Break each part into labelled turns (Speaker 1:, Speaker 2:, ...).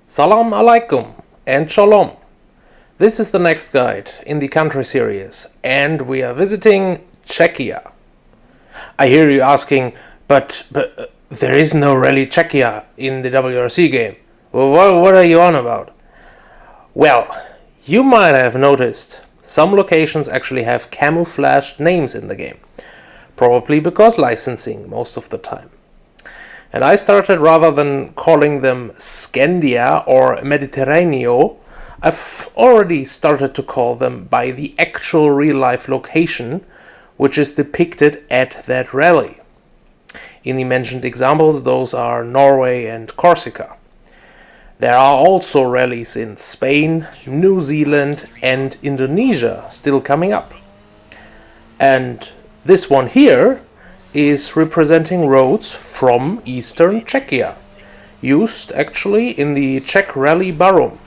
Speaker 1: Salam alaikum and shalom. This is the next guide in the country series, and we are visiting Czechia. I hear you asking, but there is no Rally Czechia in the WRC game. Well, what are you on about? Well, you might have noticed some locations actually have camouflaged names in the game, probably because licensing most of the time. And I started, rather than calling them Scandia or Mediterraneo, I've already started to call them by the actual real-life location, which is depicted at that rally. In the mentioned examples, those are Norway and Corsica. There are also rallies in Spain, New Zealand and Indonesia still coming up. And this one here is representing roads from eastern Czechia, used actually in the Czech Rally Barum,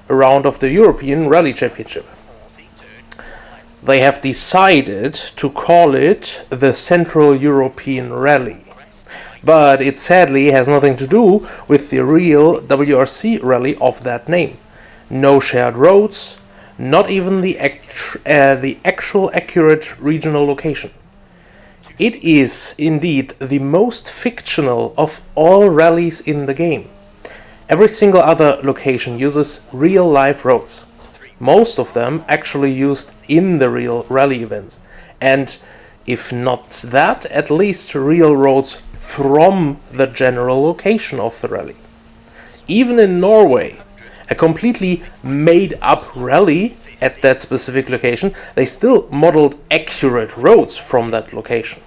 Speaker 1: a round of the European Rally Championship. They have decided to call it the Central European Rally, but it sadly has nothing to do with the real WRC rally of that name. No shared roads, not even the actual accurate regional location. It is indeed the most fictional of all rallies in the game. Every single other location uses real-life roads. Most of them actually used in the real rally events. And if not that, at least real roads from the general location of the rally. Even in Norway, a completely made-up rally at that specific location, they still modeled accurate roads from that location.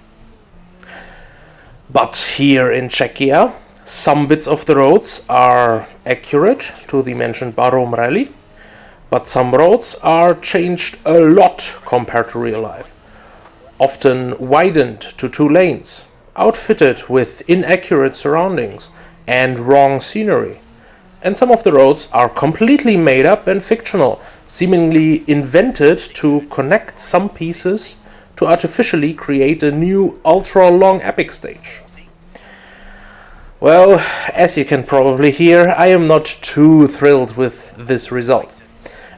Speaker 1: But here in Czechia, some bits of the roads are accurate to the mentioned Barum rally, but some roads are changed a lot compared to real life. Often widened to 2 lanes, outfitted with inaccurate surroundings and wrong scenery. And some of the roads are completely made up and fictional, seemingly invented to connect some pieces to artificially create a new ultra-long epic stage. Well, as you can probably hear, I am not too thrilled with this result,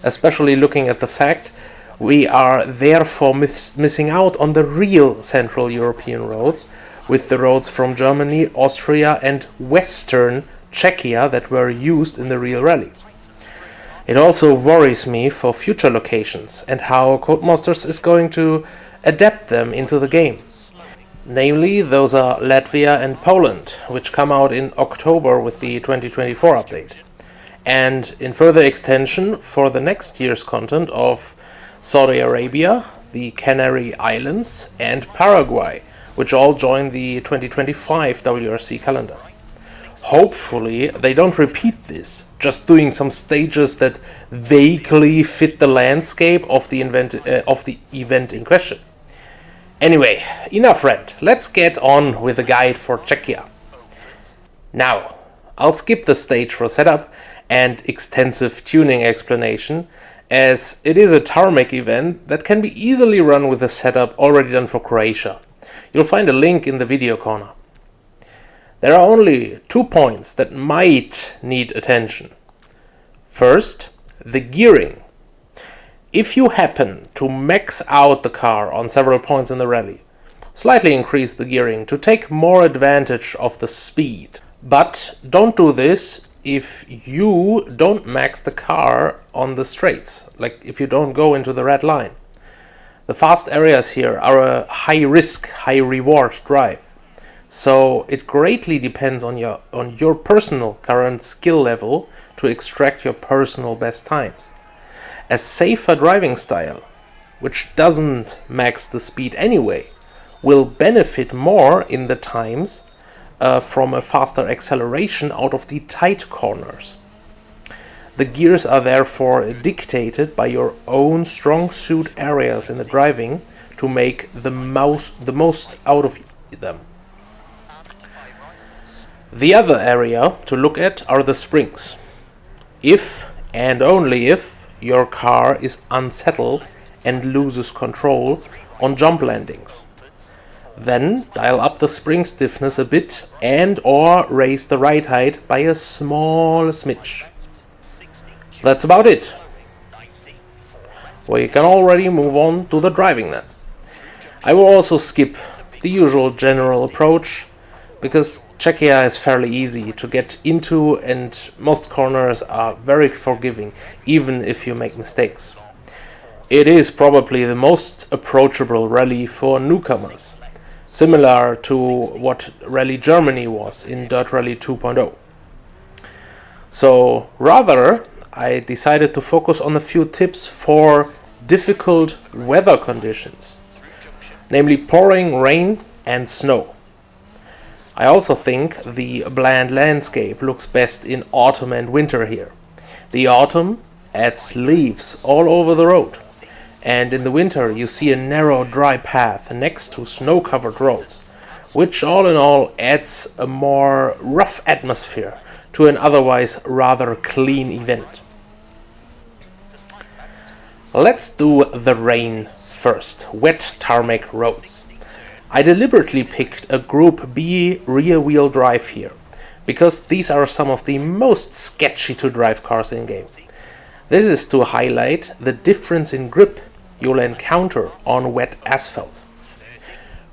Speaker 1: especially looking at the fact we are therefore missing out on the real Central European roads, with the roads from Germany, Austria and Western Czechia that were used in the real rally. It also worries me for future locations and how Codemasters is going to adapt them into the game. Namely, those are Latvia and Poland, which come out in October with the 2024 update. And in further extension for the next year's content of Saudi Arabia, the Canary Islands and Paraguay, which all join the 2025 WRC calendar. Hopefully they don't repeat this, just doing some stages that vaguely fit the landscape of the event in question. Anyway, enough rant, let's get on with the guide for Czechia. Now, I'll skip the stage for setup and extensive tuning explanation, as it is a tarmac event that can be easily run with a setup already done for Croatia. You'll find a link in the video corner. There are only 2 points that might need attention. First, the gearing. If you happen to max out the car on several points in the rally, slightly increase the gearing to take more advantage of the speed. But don't do this if you don't max the car on the straights, like if you don't go into the red line. The fast areas here are a high risk, high reward drive. So it greatly depends on your personal current skill level to extract your personal best times. A safer driving style, which doesn't max the speed anyway, will benefit more in the times from a faster acceleration out of the tight corners. The gears are therefore dictated by your own strong suit areas in the driving to make the most out of them. The other area to look at are the springs. If and only if your car is unsettled and loses control on jump landings. Then dial up the spring stiffness a bit and or raise the ride height by a small smidge. That's about it. We can already move on to the driving then. I will also skip the usual general approach, because Czechia is fairly easy to get into and most corners are very forgiving, even if you make mistakes. It is probably the most approachable rally for newcomers, similar to what Rally Germany was in Dirt Rally 2.0. So rather, I decided to focus on a few tips for difficult weather conditions, namely pouring rain and snow. I also think the bland landscape looks best in autumn and winter here. The autumn adds leaves all over the road, and in the winter you see a narrow dry path next to snow-covered roads, which all in all adds a more rough atmosphere to an otherwise rather clean event. Let's do the rain first, wet tarmac roads. I deliberately picked a Group B rear-wheel drive here, because these are some of the most sketchy to drive cars in game. This is to highlight the difference in grip you'll encounter on wet asphalt.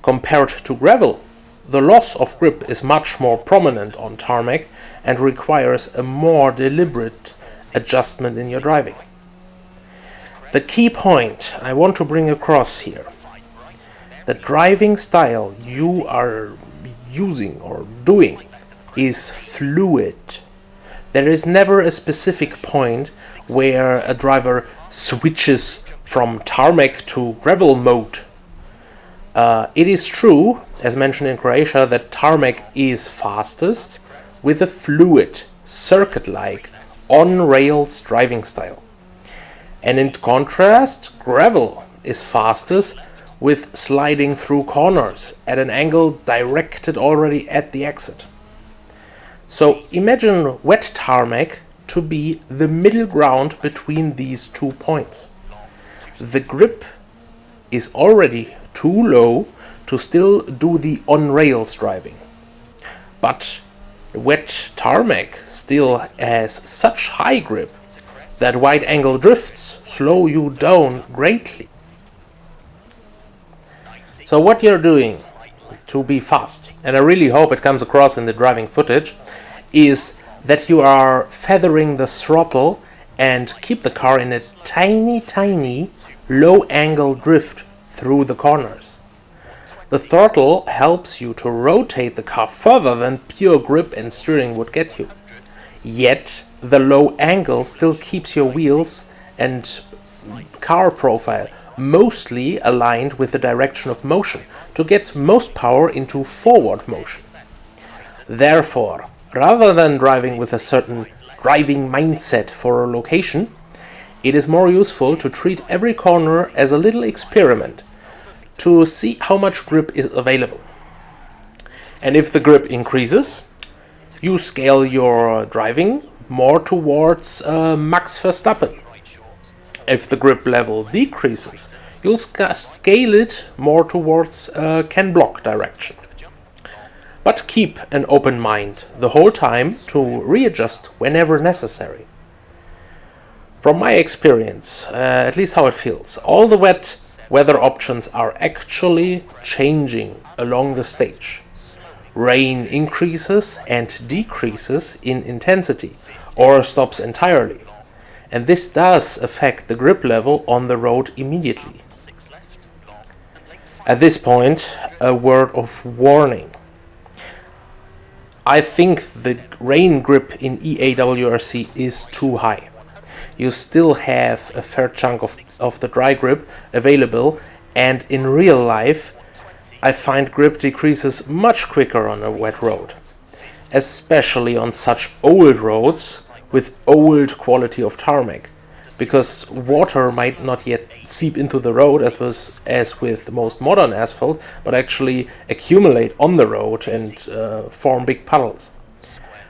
Speaker 1: Compared to gravel, the loss of grip is much more prominent on tarmac and requires a more deliberate adjustment in your driving. The key point I want to bring across here: the driving style you are using or doing is fluid. There is never a specific point where a driver switches from tarmac to gravel mode. It is true, as mentioned in Croatia, that tarmac is fastest with a fluid, circuit-like, on-rails driving style. And in contrast, gravel is fastest with sliding through corners at an angle directed already at the exit. So imagine wet tarmac to be the middle ground between these 2 points. The grip is already too low to still do the on-rails driving, but wet tarmac still has such high grip that wide-angle drifts slow you down greatly. So what you're doing to be fast, and I really hope it comes across in the driving footage, is that you are feathering the throttle and keep the car in a tiny low-angle drift through the corners. The throttle helps you to rotate the car further than pure grip and steering would get you. Yet the low angle still keeps your wheels and car profile mostly aligned with the direction of motion to get most power into forward motion. Therefore, rather than driving with a certain driving mindset for a location, it is more useful to treat every corner as a little experiment to see how much grip is available. And if the grip increases, you scale your driving more towards Max Verstappen. If the grip level decreases, you'll scale it more towards Ken Block direction. But keep an open mind the whole time to readjust whenever necessary. From my experience, at least how it feels, all the wet weather options are actually changing along the stage. Rain increases and decreases in intensity or stops entirely, and this does affect the grip level on the road immediately. At this point, a word of warning. I think the rain grip in EAWRC is too high. You still have a fair chunk of the dry grip available, and in real life I find grip decreases much quicker on a wet road, especially on such old roads with old quality of tarmac, because water might not yet seep into the road as with most modern asphalt, but actually accumulate on the road and form big puddles.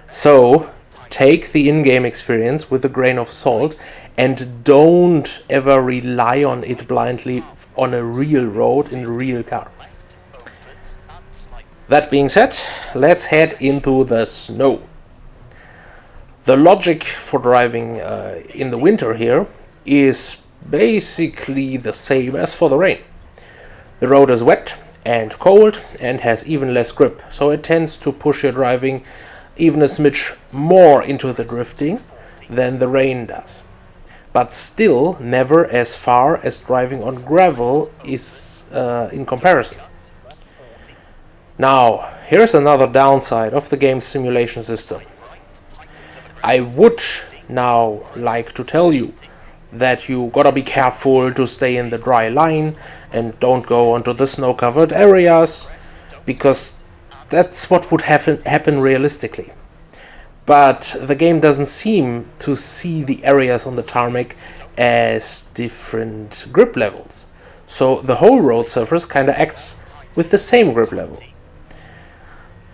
Speaker 1: So take the in-game experience with a grain of salt and don't ever rely on it blindly on a real road in a real car. That being said, let's head into the snow. The logic for driving in the winter here is basically the same as for the rain. The road is wet and cold and has even less grip, so it tends to push your driving even a smidge more into the drifting than the rain does. But still never as far as driving on gravel is in comparison. Now, here's another downside of the game's simulation system. I would now like to tell you that you gotta be careful to stay in the dry line and don't go onto the snow-covered areas, because that's what would happen realistically. But the game doesn't seem to see the areas on the tarmac as different grip levels, so the whole road surface kinda acts with the same grip level.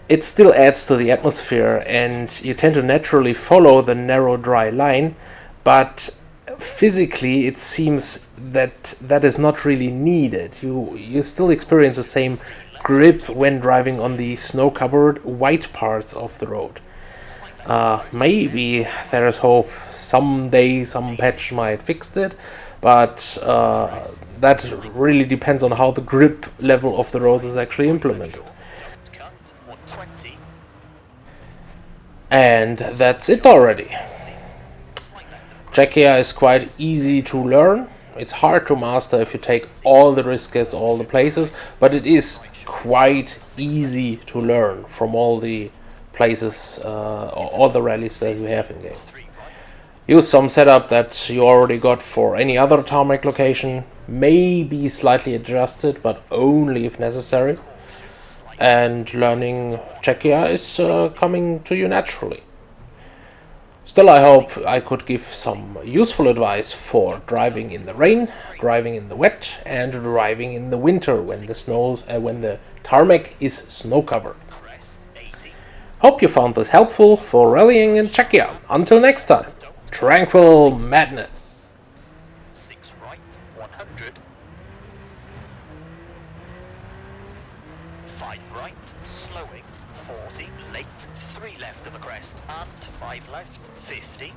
Speaker 1: It still adds to the atmosphere and you tend to naturally follow the narrow dry line, but physically it seems that that is not really needed. You still experience the same grip when driving on the snow-covered white parts of the road. Maybe there is hope someday some patch might fix it, but that really depends on how the grip level of the roads is actually implemented. And that's it already. Czechia is quite easy to learn. It's hard to master if you take all the risks at all the places, but it is quite easy to learn from all the places, all the rallies that we have in game. Use some setup that you already got for any other tarmac location, maybe slightly adjusted, but only if necessary. And learning Czechia is coming to you naturally. Still, I hope I could give some useful advice for driving in the rain, driving in the wet, and driving in the winter when the tarmac is snow-covered. Hope you found this helpful for rallying in Czechia. Until next time, tranquil madness.
Speaker 2: 6 right, 100. 5 right, slowing, 40, late, 3 left of the crest, and 5 left, 50.